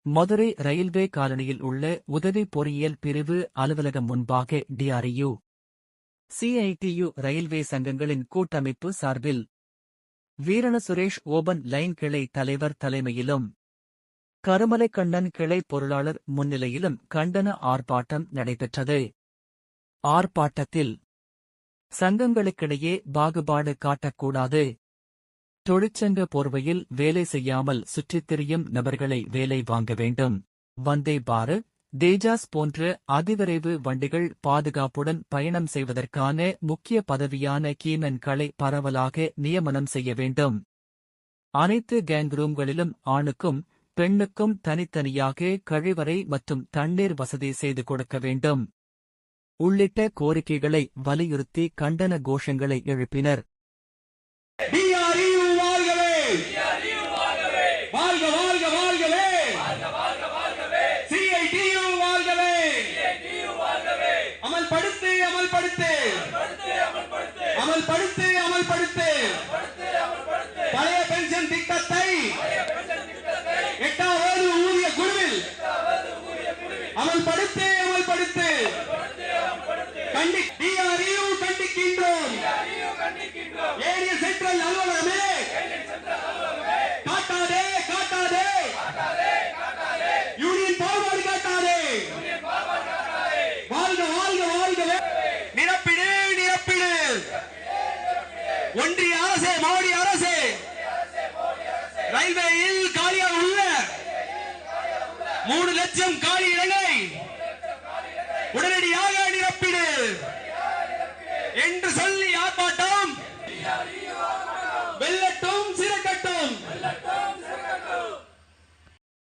Madurai railway காலனியில் உள்ள உதவி பொறியியல் பிரிவு அலுவலகம் முன்பாக டிஆர்இயூ சிஐடியு ரயில்வே சங்கங்களின் கூட்டமைப்பு சார்பில் வீரண சுரேஷ் ஓபன் லைன் கிளை தலைவர் தலைமையிலும் கருமலைக்கண்ணன் கிளை பொருளாளர் முன்னிலையிலும் கண்டன ஆர்ப்பாட்டம் நடைபெற்றது. ஆர்ப்பாட்டத்தில் சங்கங்களுக்கிடையே பாகுபாடு காட்டக்கூடாது, தொழிற்சங்க போர்வையில் வேலை செய்யாமல் சுற்றித் திரியும் நபர்களை வேலை வாங்க வேண்டும், வந்தே பாரத், தேஜாஸ் போன்ற அதிவிரைவு வண்டிகள் பாதுகாப்புடன் பயணம் செய்வதற்கான முக்கிய பதவியான கீமன்களை பரவலாக நியமனம் செய்ய வேண்டும், அனைத்து கேங் ரூம்களிலும் ஆணுக்கும் பெண்ணுக்கும் தனித்தனியாக கழிவறை மற்றும் தண்ணீர் வசதி செய்து கொடுக்க வேண்டும் உள்ளிட்ட கோரிக்கைகளை வலியுறுத்தி கண்டன கோஷங்களை எழுப்பினர்.